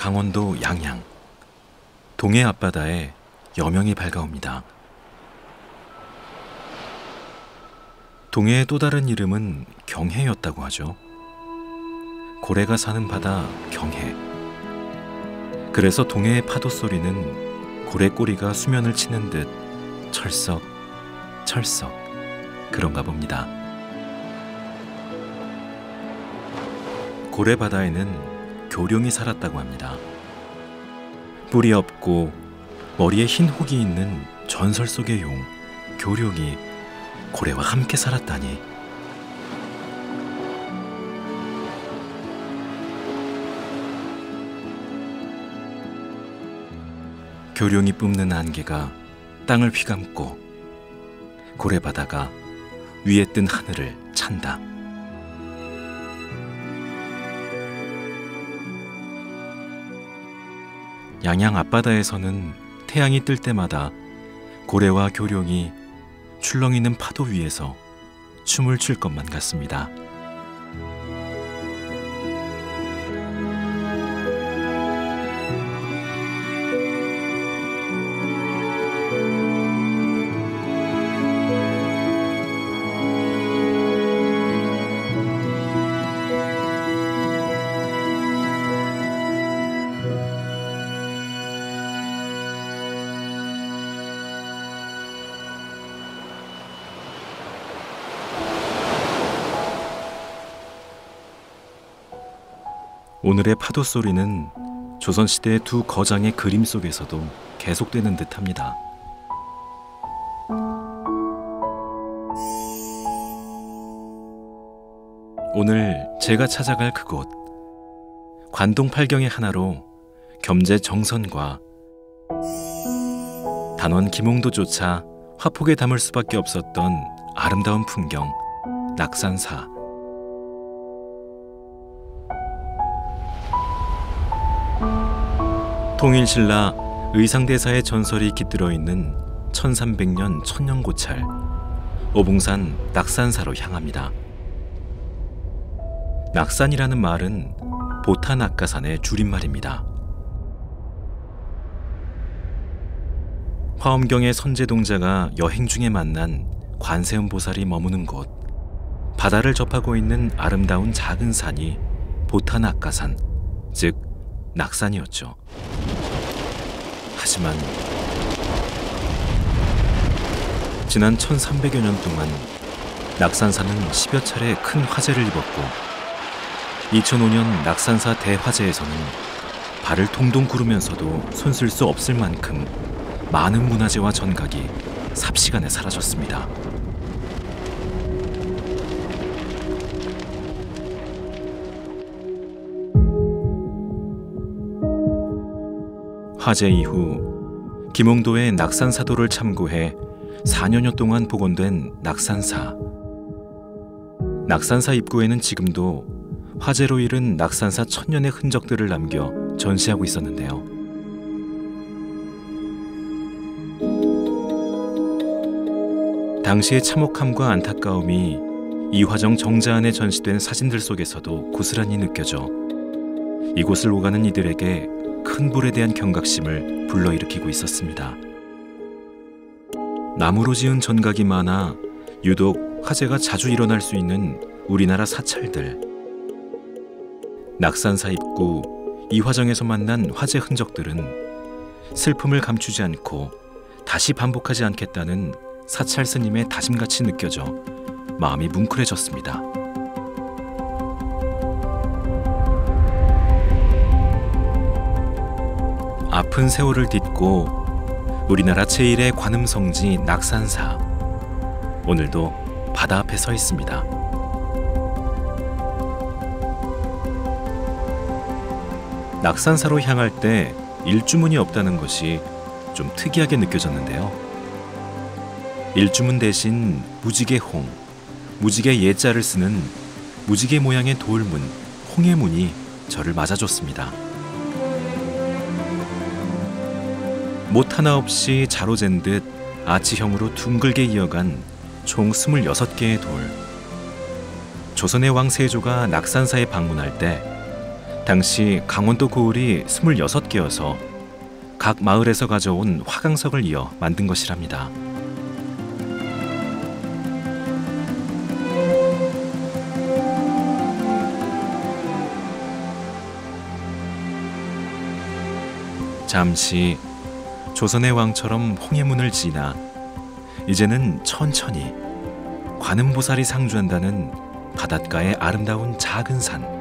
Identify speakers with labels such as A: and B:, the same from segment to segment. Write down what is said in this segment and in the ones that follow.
A: 강원도 양양 동해 앞바다에 여명이 밝아옵니다. 동해의 또 다른 이름은 경해였다고 하죠. 고래가 사는 바다 경해. 그래서 동해의 파도 소리는 고래 꼬리가 수면을 치는 듯 철썩 철썩 그런가 봅니다. 고래 바다에는 교룡이 살았다고 합니다. 뿔이 없고 머리에 흰 혹이 있는 전설 속의 용 교룡이 고래와 함께 살았다니. 교룡이 뿜는 안개가 땅을 휘감고 고래바다가 위에 뜬 하늘을 찬다. 양양 앞바다에서는 태양이 뜰 때마다 고래와 교룡이 출렁이는 파도 위에서 춤을 출 것만 같습니다. 오늘의 파도 소리는 조선시대의 두 거장의 그림 속에서도 계속되는 듯합니다. 오늘 제가 찾아갈 그곳, 관동 팔경의 하나로 겸재 정선과 단원 김홍도조차 화폭에 담을 수밖에 없었던 아름다운 풍경, 낙산사. 통일신라 의상대사의 전설이 깃들어 있는 1300년 천년고찰 오봉산 낙산사로 향합니다. 낙산이라는 말은 보타낙가산의 줄임말입니다. 화엄경의 선제동자가 여행 중에 만난 관세음보살이 머무는 곳, 바다를 접하고 있는 아름다운 작은 산이 보타낙가산, 즉 낙산이었죠. 하지만 지난 1300여 년 동안 낙산사는 10여 차례 큰 화재를 입었고 2005년 낙산사 대화재에서는 발을 동동 구르면서도 손쓸 수 없을 만큼 많은 문화재와 전각이 삽시간에 사라졌습니다. 화재 이후 김홍도의 낙산사도를 참고해 4년여 동안 복원된 낙산사. 낙산사 입구에는 지금도 화재로 잃은 낙산사 천년의 흔적들을 남겨 전시하고 있었는데요. 당시의 참혹함과 안타까움이 이화정 정자 안에 전시된 사진들 속에서도 고스란히 느껴져 이곳을 오가는 이들에게 큰 불에 대한 경각심을 불러일으키고 있었습니다. 나무로 지은 전각이 많아 유독 화재가 자주 일어날 수 있는 우리나라 사찰들. 낙산사 입구 이화정에서 만난 화재 흔적들은 슬픔을 감추지 않고 다시 반복하지 않겠다는 사찰 스님의 다짐같이 느껴져 마음이 뭉클해졌습니다. 아픈 세월을 딛고 우리나라 제1의 관음성지 낙산사, 오늘도 바다 앞에 서 있습니다. 낙산사로 향할 때 일주문이 없다는 것이 좀 특이하게 느껴졌는데요. 일주문 대신 무지개홍, 무지개 예자를 쓰는 무지개 모양의 돌문, 홍해문이 저를 맞아줬습니다. 못 하나 없이 자로 잰 듯 아치형으로 둥글게 이어간 총 26개의 돌. 조선의 왕 세조가 낙산사에 방문할 때 당시 강원도 고을이 26개여서 각 마을에서 가져온 화강석을 이어 만든 것이랍니다. 잠시 조선의 왕처럼 홍해문을 지나 이제는 천천히 관음보살이 상주한다는 바닷가의 아름다운 작은 산,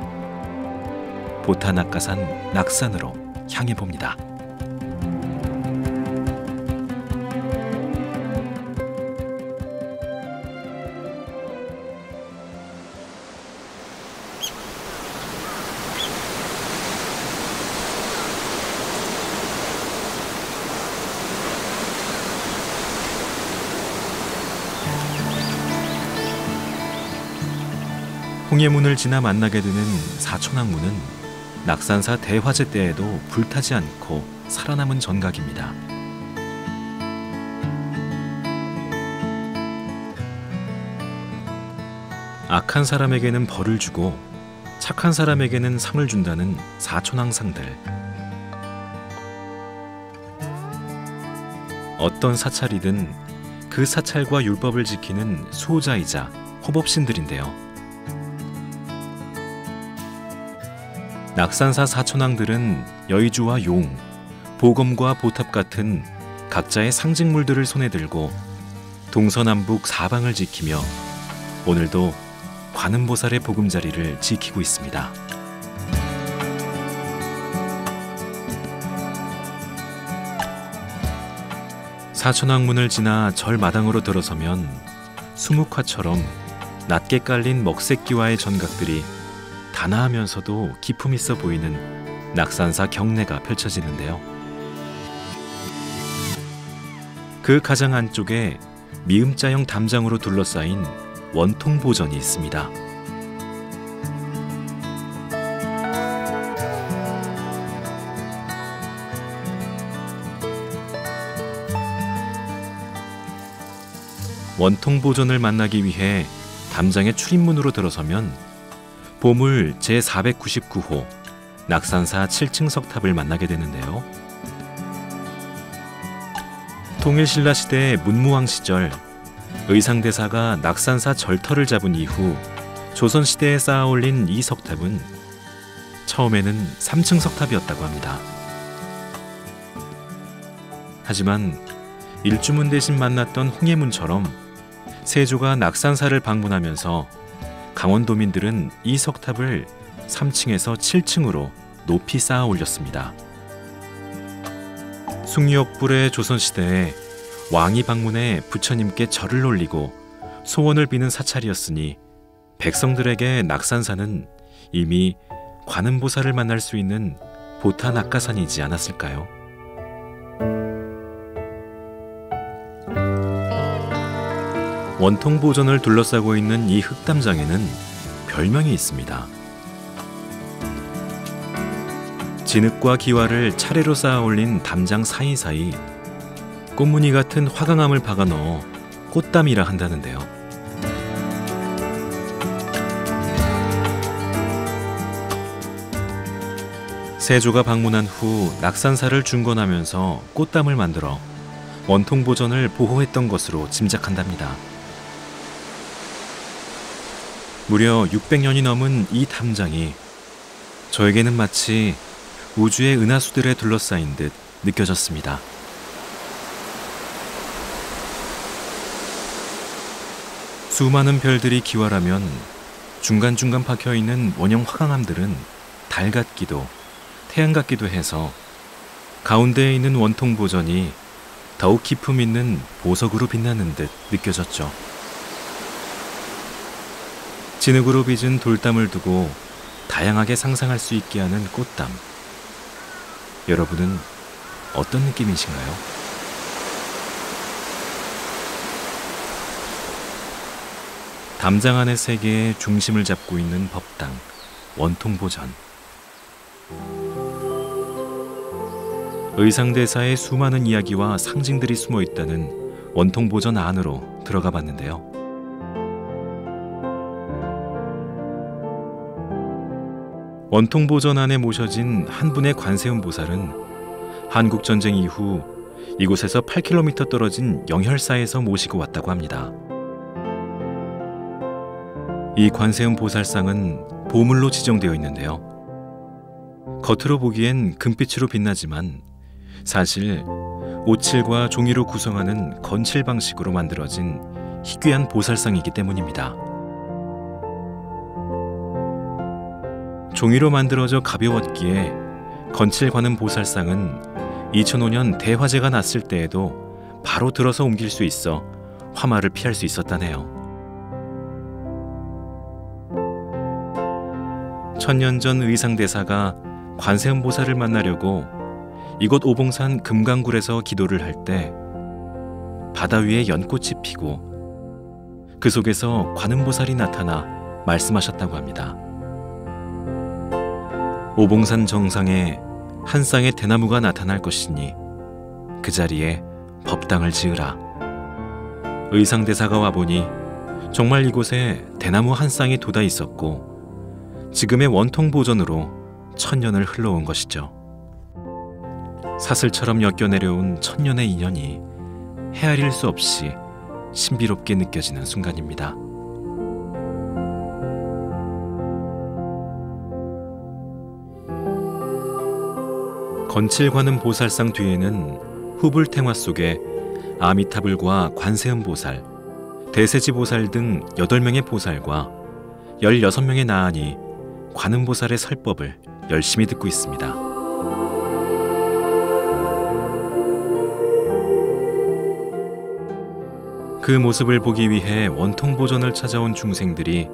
A: 보타낙가산 낙산으로 향해 봅니다. 홍해문을 지나 만나게 되는 사천왕문은 낙산사 대화재 때에도 불타지 않고 살아남은 전각입니다. 악한 사람에게는 벌을 주고 착한 사람에게는 상을 준다는 사천왕상들. 어떤 사찰이든 그 사찰과 율법을 지키는 수호자이자 호법신들인데요. 낙산사 사천왕들은 여의주와 용, 보검과 보탑 같은 각자의 상징물들을 손에 들고 동서남북 사방을 지키며 오늘도 관음보살의 보금자리를 지키고 있습니다. 사천왕문을 지나 절마당으로 들어서면 수묵화처럼 낮게 깔린 먹새끼와의 전각들이 단아하면서도 기품 있어 보이는 낙산사 경내가 펼쳐지는데요. 그 가장 안쪽에 미음자형 담장으로 둘러싸인 원통보전이 있습니다. 원통보전을 만나기 위해 담장의 출입문으로 들어서면 보물 제499호 낙산사 7층 석탑을 만나게 되는데요. 통일신라 시대 문무왕 시절 의상대사가 낙산사 절터를 잡은 이후 조선시대에 쌓아올린 이 석탑은 처음에는 3층 석탑이었다고 합니다. 하지만 일주문 대신 만났던 홍해문처럼 세조가 낙산사를 방문하면서 강원도민들은 이 석탑을 3층에서 7층으로 높이 쌓아 올렸습니다. 숭리역불의 조선시대에 왕이 방문해 부처님께 절을 올리고 소원을 비는 사찰이었으니 백성들에게 낙산사는 이미 관음보살을 만날 수 있는 보타낙가산이지 않았을까요? 원통보전을 둘러싸고 있는 이 흙담장에는 별명이 있습니다. 진흙과 기와를 차례로 쌓아 올린 담장 사이사이 꽃무늬 같은 화강암을 박아 넣어 꽃담이라 한다는데요. 세조가 방문한 후 낙산사를 중건하면서 꽃담을 만들어 원통보전을 보호했던 것으로 짐작한답니다. 무려 600년이 넘은 이 담장이 저에게는 마치 우주의 은하수들에 둘러싸인 듯 느껴졌습니다. 수많은 별들이 기활하면 중간중간 박혀있는 원형 화강암들은 달 같기도 태양 같기도 해서 가운데에 있는 원통보전이 더욱 기품 있는 보석으로 빛나는 듯 느껴졌죠. 진흙으로 빚은 돌담을 두고 다양하게 상상할 수 있게 하는 꽃담. 여러분은 어떤 느낌이신가요? 담장 안의 세계의 중심을 잡고 있는 법당, 원통보전. 의상대사의 수많은 이야기와 상징들이 숨어 있다는 원통보전 안으로 들어가 봤는데요. 원통보전 안에 모셔진 한 분의 관세음 보살은 한국전쟁 이후 이곳에서 8km 떨어진 영혈사에서 모시고 왔다고 합니다. 이 관세음 보살상은 보물로 지정되어 있는데요. 겉으로 보기엔 금빛으로 빛나지만 사실 오칠과 종이로 구성하는 건칠 방식으로 만들어진 희귀한 보살상이기 때문입니다. 종이로 만들어져 가벼웠기에 건칠 관음 보살상은 2005년 대화재가 났을 때에도 바로 들어서 옮길 수 있어 화마를 피할 수 있었다네요. 천년 전 의상대사가 관세음 보살을 만나려고 이곳 오봉산 금강굴에서 기도를 할 때 바다 위에 연꽃이 피고 그 속에서 관음보살이 나타나 말씀하셨다고 합니다. 오봉산 정상에 한 쌍의 대나무가 나타날 것이니 그 자리에 법당을 지으라. 의상대사가 와보니 정말 이곳에 대나무 한 쌍이 돋아 있었고 지금의 원통보전으로 천년을 흘러온 것이죠. 사슬처럼 엮여내려온 천년의 인연이 헤아릴 수 없이 신비롭게 느껴지는 순간입니다. 건칠관음 보살상 뒤에는 후불탱화 속에 아미타불과 관세음 보살, 대세지 보살 등 8명의 보살과 16명의 나한이 관음보살의 설법을 열심히 듣고 있습니다. 그 모습을 보기 위해 원통보전을 찾아온 중생들이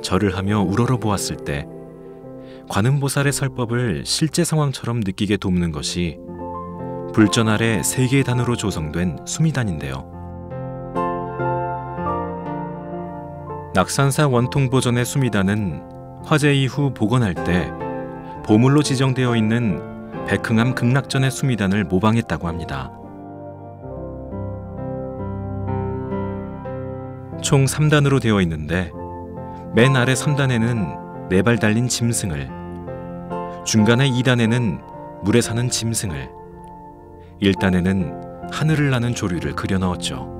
A: 절을 하며 우러러보았을 때 관음보살의 설법을 실제 상황처럼 느끼게 돕는 것이 불전 아래 3개의 단으로 조성된 수미단인데요. 낙산사 원통보전의 수미단은 화재 이후 복원할 때 보물로 지정되어 있는 백흥암 극락전의 수미단을 모방했다고 합니다. 총 3단으로 되어 있는데 맨 아래 3단에는 4발 달린 짐승을, 중간에 2단에는 물에 사는 짐승을, 1단에는 하늘을 나는 조류를 그려 넣었죠.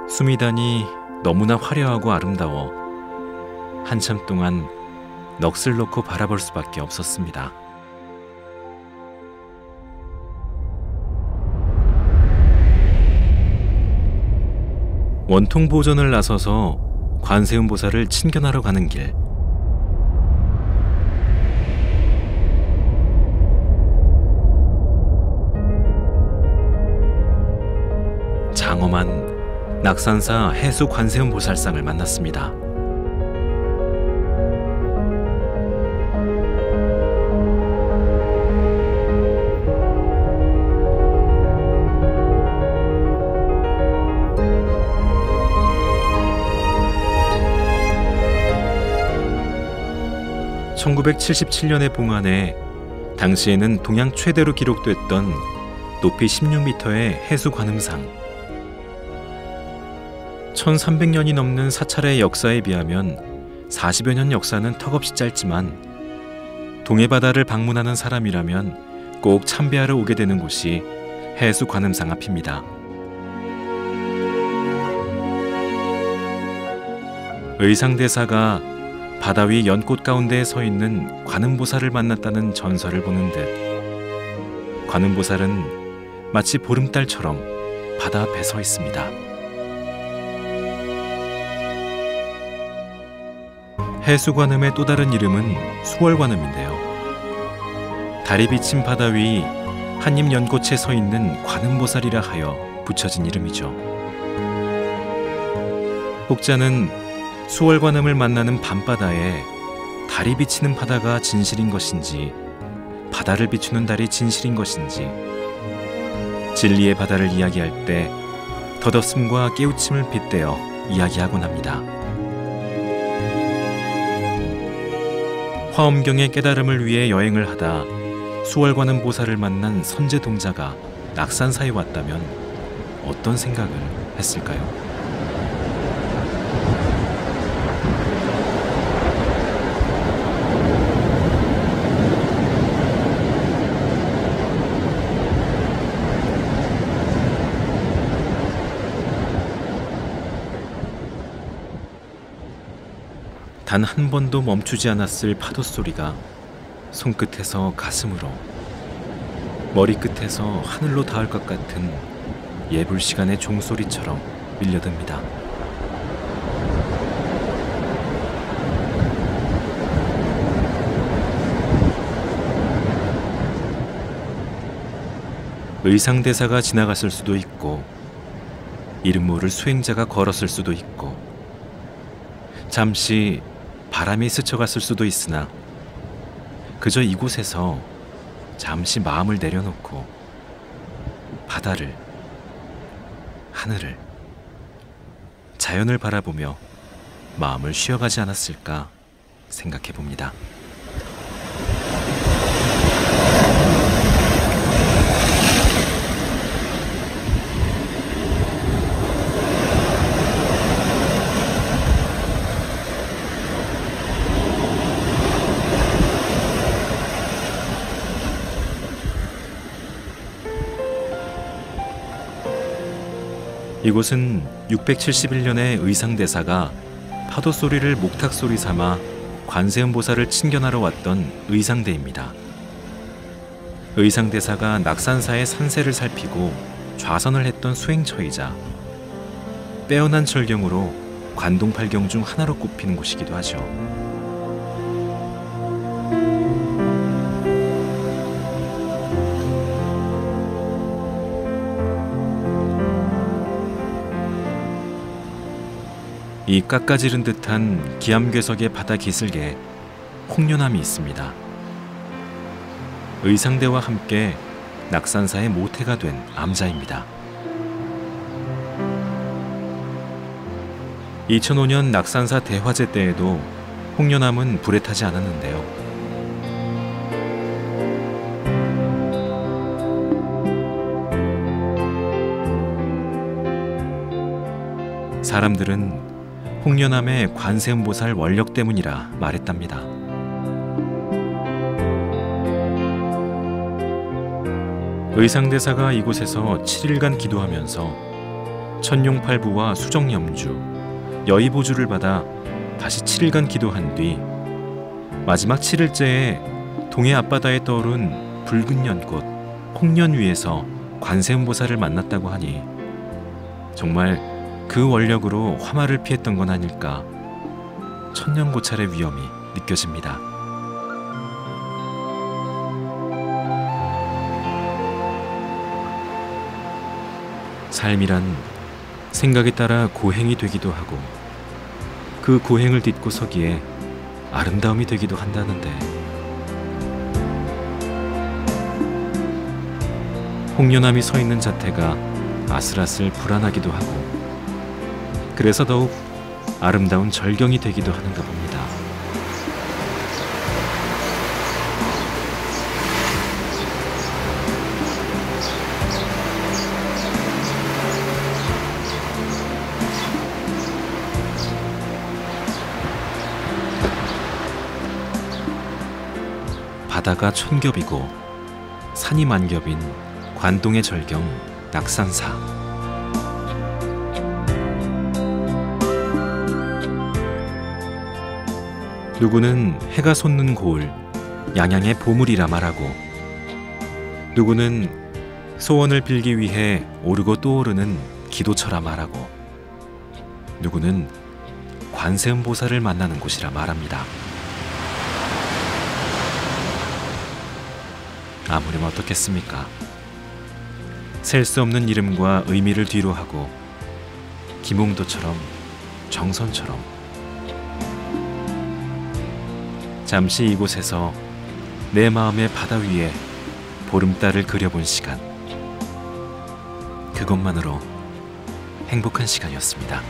A: 수미단이 너무나 화려하고 아름다워 한참 동안 넋을 놓고 바라볼 수밖에 없었습니다. 원통보전을 나서서 관세음보살을 친견하러 가는 길. 장엄한 낙산사 해수 관세음보살상을 만났습니다. (1977년에) 봉안에 당시에는 동양 최대로 기록됐던 높이 16m의 해수 관음상. 1300년이 넘는 사찰의 역사에 비하면 40여 년 역사는 턱없이 짧지만 동해바다를 방문하는 사람이라면 꼭 참배하러 오게 되는 곳이 해수 관음상 앞입니다. 의상대사가 바다 위 연꽃 가운데에 서 있는 관음보살을 만났다는 전설을 보는 듯 관음보살은 마치 보름달처럼 바다 앞에 서 있습니다. 해수관음의 또 다른 이름은 수월관음인데요. 달이 비친 바다 위 한입 연꽃에 서 있는 관음보살이라 하여 붙여진 이름이죠. 혹자는 수월관음을 만나는 밤바다에 달이 비치는 바다가 진실인 것인지 바다를 비추는 달이 진실인 것인지 진리의 바다를 이야기할 때 덧없음과 깨우침을 빗대어 이야기하곤 합니다. 화엄경의 깨달음을 위해 여행을 하다 수월관음 보살을 만난 선제동자가 낙산사에 왔다면 어떤 생각을 했을까요? 단 한 번도 멈추지 않았을 파도 소리가 손끝에서 가슴으로, 머리끝에서 하늘로 닿을 것 같은 예불 시간의 종소리처럼 밀려듭니다. 의상대사가 지나갔을 수도 있고, 이름 모를 수행자가 걸었을 수도 있고, 잠시 바람이 스쳐갔을 수도 있으나 그저 이곳에서 잠시 마음을 내려놓고 바다를, 하늘을, 자연을 바라보며 마음을 쉬어가지 않았을까 생각해 봅니다. 이곳은 671년에 의상대사가 파도 소리를 목탁 소리 삼아 관세음보살을 친견하러 왔던 의상대입니다. 의상대사가 낙산사의 산세를 살피고 좌선을 했던 수행처이자 빼어난 절경으로 관동팔경 중 하나로 꼽히는 곳이기도 하죠. 이 깎아지른 듯한 기암괴석의 바다 기슭에 홍련암이 있습니다. 의상대와 함께 낙산사의 모태가 된 암자입니다. 2005년 낙산사 대화재 때에도 홍련암은 불에 타지 않았는데요. 사람들은 홍련암의 관세음보살 원력 때문이라 말했답니다. 의상대사가 이곳에서 7일간 기도하면서 천룡팔부와 수정염주, 여의보주를 받아 다시 7일간 기도한 뒤 마지막 7일째에 동해 앞바다에 떠오른 붉은 연꽃 홍련 위에서 관세음보살을 만났다고 하니 정말 그 원력으로 화마를 피했던 건 아닐까, 천년고찰의 위험이 느껴집니다. 삶이란 생각에 따라 고행이 되기도 하고 그 고행을 딛고 서기에 아름다움이 되기도 한다는데, 홍련암이 서 있는 자태가 아슬아슬 불안하기도 하고 그래서 더욱 아름다운 절경이 되기도 하는가 봅니다. 바다가 천겹이고 산이 만겹인 관동의 절경 낙산사. 누구는 해가 솟는 고을, 양양의 보물이라 말하고, 누구는 소원을 빌기 위해 오르고 또 오르는 기도처라 말하고, 누구는 관세음보살을 만나는 곳이라 말합니다. 아무렴 어떻겠습니까? 셀 수 없는 이름과 의미를 뒤로하고 김홍도처럼, 정선처럼 잠시 이곳에서 내 마음의 바다 위에 보름달을 그려본 시간, 그것만으로 행복한 시간이었습니다.